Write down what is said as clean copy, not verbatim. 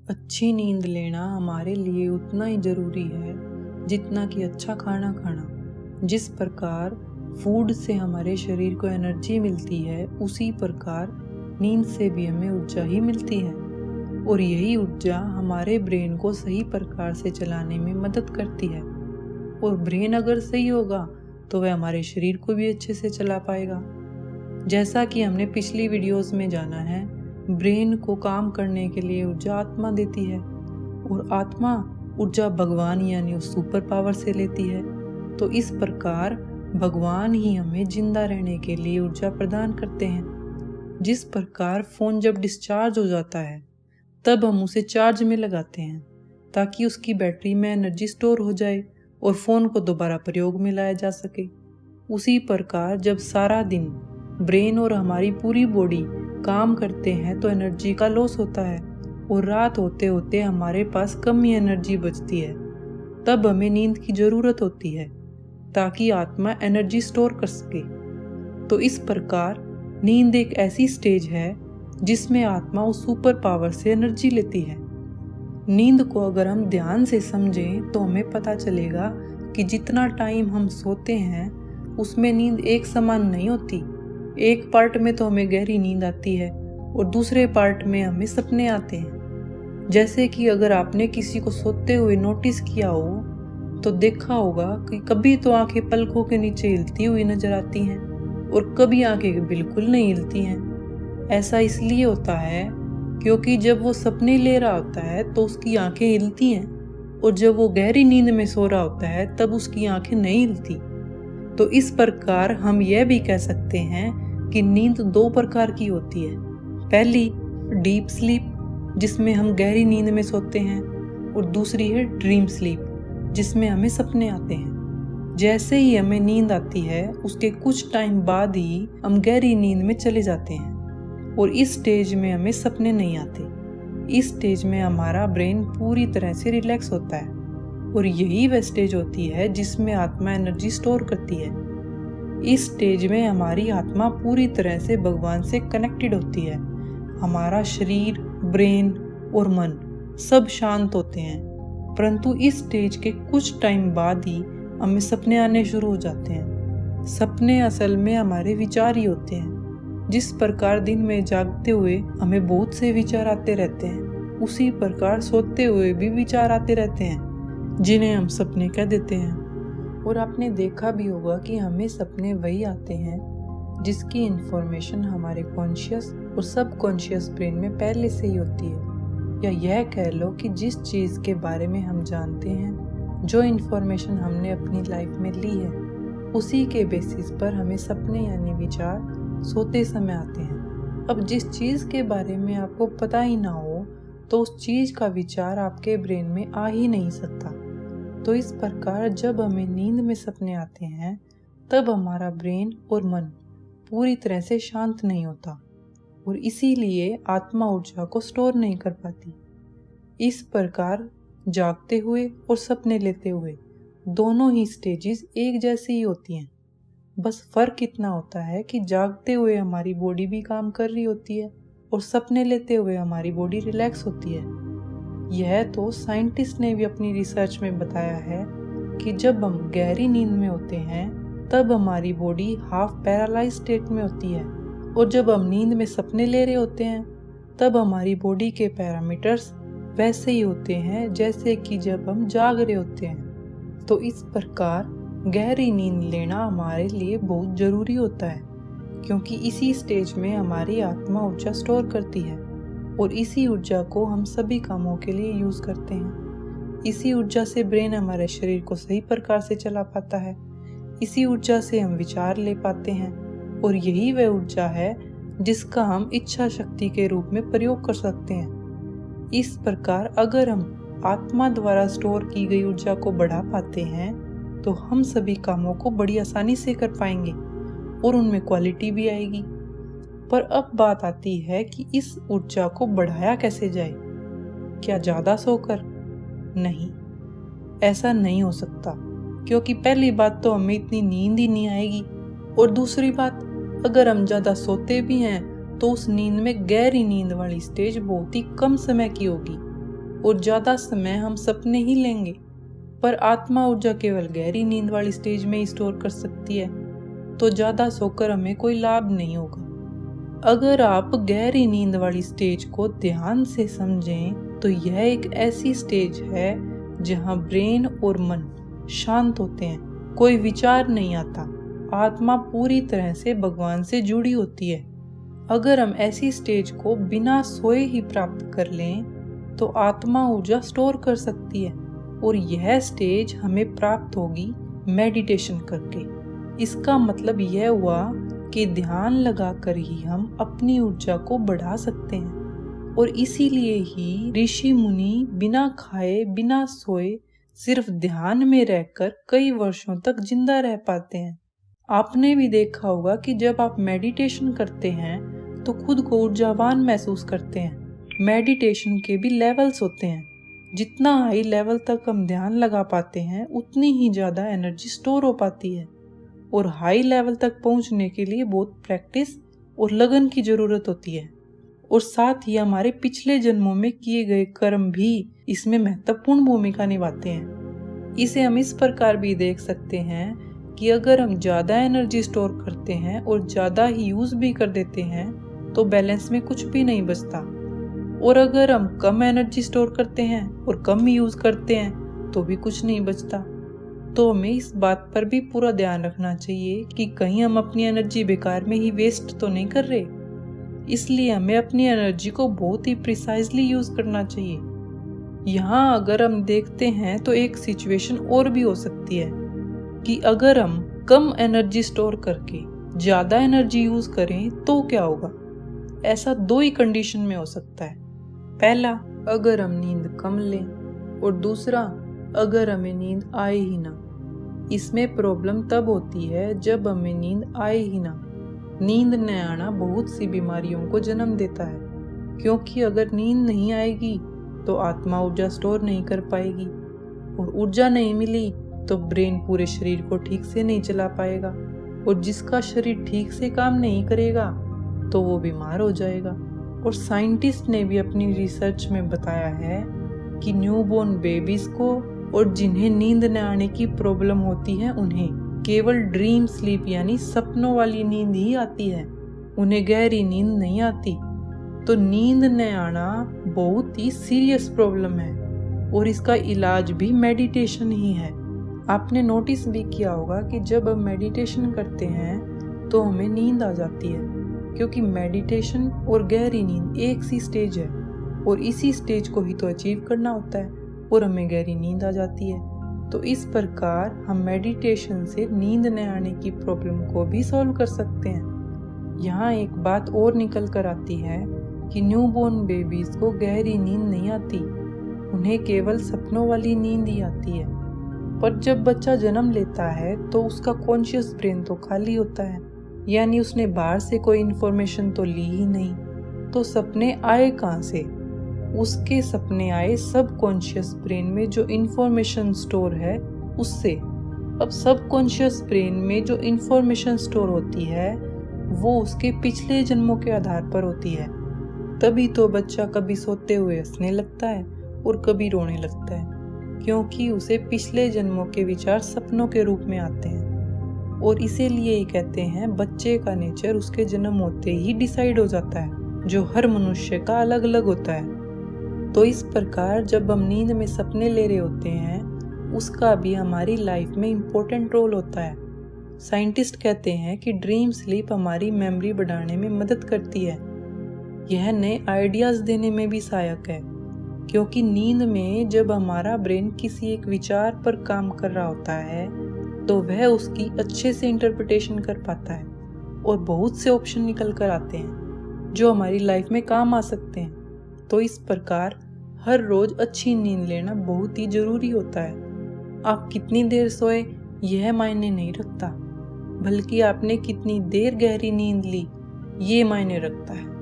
अच्छी नींद लेना हमारे लिए उतना ही ज़रूरी है जितना कि अच्छा खाना खाना। जिस प्रकार फूड से हमारे शरीर को एनर्जी मिलती है, उसी प्रकार नींद से भी हमें ऊर्जा ही मिलती है। और यही ऊर्जा हमारे ब्रेन को सही प्रकार से चलाने में मदद करती है। और ब्रेन अगर सही होगा तो वह हमारे शरीर को भी अच्छे से चला पाएगा। जैसा कि हमने पिछली वीडियोस में जाना है, ब्रेन को काम करने के लिए ऊर्जा आत्मा देती है और आत्मा ऊर्जा भगवान यानी उस सुपर पावर से लेती है। तो इस प्रकार भगवान ही हमें जिंदा रहने के लिए ऊर्जा प्रदान करते हैं। जिस प्रकार फ़ोन जब डिस्चार्ज हो जाता है तब हम उसे चार्ज में लगाते हैं ताकि उसकी बैटरी में एनर्जी स्टोर हो जाए और फ़ोन को दोबारा प्रयोग में लाया जा सके। उसी प्रकार जब सारा दिन ब्रेन और हमारी पूरी बॉडी काम करते हैं तो एनर्जी का लॉस होता है और रात होते होते हमारे पास कम ही एनर्जी बचती है। तब हमें नींद की ज़रूरत होती है ताकि आत्मा एनर्जी स्टोर कर सके। तो इस प्रकार नींद एक ऐसी स्टेज है जिसमें आत्मा उस सुपर पावर से एनर्जी लेती है। नींद को अगर हम ध्यान से समझें तो हमें पता चलेगा कि जितना टाइम हम सोते हैं उसमें नींद एक समान नहीं होती। एक पार्ट में तो हमें गहरी नींद आती है और दूसरे पार्ट में हमें सपने आते हैं। जैसे कि अगर आपने किसी को सोते हुए नोटिस किया हो तो देखा होगा कि कभी तो आंखें पलकों के नीचे हिलती हुई नजर आती हैं और कभी आंखें बिल्कुल नहीं हिलती हैं। ऐसा इसलिए होता है क्योंकि जब वो सपने ले रहा होता है तो उसकी आंखें हिलती हैं और जब वो गहरी नींद में सो रहा होता है तब उसकी आंखें नहीं हिलती। तो इस प्रकार हम यह भी कह सकते हैं कि नींद दो प्रकार की होती है। पहली डीप स्लीप जिसमें हम गहरी नींद में सोते हैं और दूसरी है ड्रीम स्लीप जिसमें हमें सपने आते हैं। जैसे ही हमें नींद आती है उसके कुछ टाइम बाद ही हम गहरी नींद में चले जाते हैं और इस स्टेज में हमें सपने नहीं आते। इस स्टेज में हमारा ब्रेन पूरी तरह से रिलैक्स होता है और यही वह स्टेज होती है जिसमें आत्मा एनर्जी स्टोर करती है। इस स्टेज में हमारी आत्मा पूरी तरह से भगवान से कनेक्टेड होती है। हमारा शरीर, ब्रेन और मन सब शांत होते हैं, परंतु इस स्टेज के कुछ टाइम बाद ही हमें सपने आने शुरू हो जाते हैं। सपने असल में हमारे विचार ही होते हैं। जिस प्रकार दिन में जागते हुए हमें बहुत से विचार आते रहते हैं, उसी प्रकार सोते हुए भी विचार आते रहते हैं जिन्हें हम सपने कह देते हैं। और आपने देखा भी होगा कि हमें सपने वही आते हैं जिसकी इन्फॉर्मेशन हमारे कॉन्शियस और सबकॉन्शियस ब्रेन में पहले से ही होती है, या यह कह लो कि जिस चीज़ के बारे में हम जानते हैं, जो इन्फॉर्मेशन हमने अपनी लाइफ में ली है, उसी के बेसिस पर हमें सपने यानी विचार सोते समय आते हैं। अब जिस चीज़ के बारे में आपको पता ही ना हो तो उस चीज़ का विचार आपके ब्रेन में आ ही नहीं सकता। तो इस प्रकार जब हमें नींद में सपने आते हैं तब हमारा ब्रेन और मन पूरी तरह से शांत नहीं होता और इसीलिए आत्मा ऊर्जा को स्टोर नहीं कर पाती। इस प्रकार जागते हुए और सपने लेते हुए दोनों ही स्टेजेस एक जैसी ही होती हैं। बस फर्क इतना होता है कि जागते हुए हमारी बॉडी भी काम कर रही होती है और सपने लेते हुए हमारी बॉडी रिलैक्स होती है। यह तो साइंटिस्ट ने भी अपनी रिसर्च में बताया है कि जब हम गहरी नींद में होते हैं तब हमारी बॉडी हाफ पैरालाइज स्टेट में होती है और जब हम नींद में सपने ले रहे होते हैं तब हमारी बॉडी के पैरामीटर्स वैसे ही होते हैं जैसे कि जब हम जाग रहे होते हैं। तो इस प्रकार गहरी नींद लेना हमारे लिए बहुत ज़रूरी होता है क्योंकि इसी स्टेज में हमारी आत्मा ऊर्जा स्टोर करती है और इसी ऊर्जा को हम सभी कामों के लिए यूज़ करते हैं। इसी ऊर्जा से ब्रेन हमारे शरीर को सही प्रकार से चला पाता है। इसी ऊर्जा से हम विचार ले पाते हैं और यही वह ऊर्जा है जिसका हम इच्छा शक्ति के रूप में प्रयोग कर सकते हैं। इस प्रकार अगर हम आत्मा द्वारा स्टोर की गई ऊर्जा को बढ़ा पाते हैं तो हम सभी कामों को बड़ी आसानी से कर पाएंगे और उनमें क्वालिटी भी आएगी। पर अब बात आती है कि इस ऊर्जा को बढ़ाया कैसे जाए। क्या ज़्यादा सोकर? नहीं, ऐसा नहीं हो सकता क्योंकि पहली बात तो हमें इतनी नींद ही नहीं आएगी और दूसरी बात, अगर हम ज़्यादा सोते भी हैं तो उस नींद में गहरी नींद वाली स्टेज बहुत ही कम समय की होगी और ज़्यादा समय हम सपने ही लेंगे, पर आत्मा ऊर्जा केवल गहरी नींद वाली स्टेज में ही स्टोर कर सकती है, तो ज़्यादा सोकर हमें कोई लाभ नहीं होगा। अगर आप गहरी नींद वाली स्टेज को ध्यान से समझें तो यह एक ऐसी स्टेज है जहां ब्रेन और मन शांत होते हैं, कोई विचार नहीं आता, आत्मा पूरी तरह से भगवान से जुड़ी होती है। अगर हम ऐसी स्टेज को बिना सोए ही प्राप्त कर लें तो आत्मा ऊर्जा स्टोर कर सकती है, और यह स्टेज हमें प्राप्त होगी मेडिटेशन करके। इसका मतलब यह हुआ कि ध्यान लगाकर ही हम अपनी ऊर्जा को बढ़ा सकते हैं, और इसीलिए ही ऋषि मुनि बिना खाए बिना सोए सिर्फ ध्यान में रहकर कई वर्षों तक जिंदा रह पाते हैं। आपने भी देखा होगा कि जब आप मेडिटेशन करते हैं तो खुद को ऊर्जावान महसूस करते हैं। मेडिटेशन के भी लेवल्स होते हैं, जितना हाई लेवल तक हम ध्यान लगा पाते हैं उतनी ही ज़्यादा एनर्जी स्टोर हो पाती है, और हाई लेवल तक पहुंचने के लिए बहुत प्रैक्टिस और लगन की ज़रूरत होती है, और साथ ही हमारे पिछले जन्मों में किए गए कर्म भी इसमें महत्वपूर्ण भूमिका निभाते हैं। इसे हम इस प्रकार भी देख सकते हैं कि अगर हम ज़्यादा एनर्जी स्टोर करते हैं और ज़्यादा ही यूज़ भी कर देते हैं तो बैलेंस में कुछ भी नहीं बचता, और अगर हम कम एनर्जी स्टोर करते हैं और कम यूज़ करते हैं तो भी कुछ नहीं बचता। तो हमें इस बात पर भी पूरा ध्यान रखना चाहिए कि कहीं हम अपनी एनर्जी बेकार में ही वेस्ट तो नहीं कर रहे। इसलिए हमें अपनी एनर्जी को बहुत ही प्रिसाइजली यूज करना चाहिए। यहाँ अगर हम देखते हैं तो एक सिचुएशन और भी हो सकती है कि अगर हम कम एनर्जी स्टोर करके ज्यादा एनर्जी यूज करें तो क्या होगा। ऐसा दो ही कंडीशन में हो सकता है। पहला, अगर हम नींद कम लें, और दूसरा, अगर हमें नींद आए ही ना। इसमें प्रॉब्लम तब होती है जब हमें नींद आए ही ना। नींद न आना बहुत सी बीमारियों को जन्म देता है, क्योंकि अगर नींद नहीं आएगी तो आत्मा ऊर्जा स्टोर नहीं कर पाएगी, और ऊर्जा नहीं मिली तो ब्रेन पूरे शरीर को ठीक से नहीं चला पाएगा, और जिसका शरीर ठीक से काम नहीं करेगा तो वो बीमार हो जाएगा। और साइंटिस्ट ने भी अपनी रिसर्च में बताया है कि न्यूबॉर्न बेबीज को और जिन्हें नींद न आने की प्रॉब्लम होती है उन्हें केवल ड्रीम स्लीप यानी सपनों वाली नींद ही आती है, उन्हें गहरी नींद नहीं आती। तो नींद न आना बहुत ही सीरियस प्रॉब्लम है, और इसका इलाज भी मेडिटेशन ही है। आपने नोटिस भी किया होगा कि जब हम मेडिटेशन करते हैं तो हमें नींद आ जाती है, क्योंकि मेडिटेशन और गहरी नींद एक सी स्टेज है, और इसी स्टेज को ही तो अचीव करना होता है, और हमें गहरी नींद आ जाती है। तो इस प्रकार हम मेडिटेशन से नींद न आने की प्रॉब्लम को भी सॉल्व कर सकते हैं। यहाँ एक बात और निकल कर आती है कि न्यूबॉर्न बेबीज को गहरी नींद नहीं आती, उन्हें केवल सपनों वाली नींद ही आती है। पर जब बच्चा जन्म लेता है तो उसका कॉन्शियस ब्रेन तो खाली होता है, यानी उसने बाहर से कोई इन्फॉर्मेशन तो ली ही नहीं, तो सपने आए कहाँ से। उसके सपने आए सब कॉन्शियस ब्रेन में जो इन्फॉर्मेशन स्टोर है उससे। अब सब कॉन्शियस ब्रेन में जो इन्फॉर्मेशन स्टोर होती है वो उसके पिछले जन्मों के आधार पर होती है। तभी तो बच्चा कभी सोते हुए हंसने लगता है और कभी रोने लगता है, क्योंकि उसे पिछले जन्मों के विचार सपनों के रूप में आते हैं। और इसीलिए ये कहते हैं बच्चे का नेचर उसके जन्म होते ही डिसाइड हो जाता है, जो हर मनुष्य का अलग अलग होता है। तो इस प्रकार जब हम नींद में सपने ले रहे होते हैं उसका भी हमारी लाइफ में इम्पोर्टेंट रोल होता है। साइंटिस्ट कहते हैं कि ड्रीम स्लीप हमारी मेमोरी बढ़ाने में मदद करती है। यह नए आइडियाज देने में भी सहायक है, क्योंकि नींद में जब हमारा ब्रेन किसी एक विचार पर काम कर रहा होता है तो वह उसकी अच्छे से इंटरप्रिटेशन कर पाता है, और बहुत से ऑप्शन निकल कर आते हैं जो हमारी लाइफ में काम आ सकते हैं। तो इस प्रकार हर रोज अच्छी नींद लेना बहुत ही जरूरी होता है। आप कितनी देर सोए यह मायने नहीं रखता, बल्कि आपने कितनी देर गहरी नींद ली ये मायने रखता है।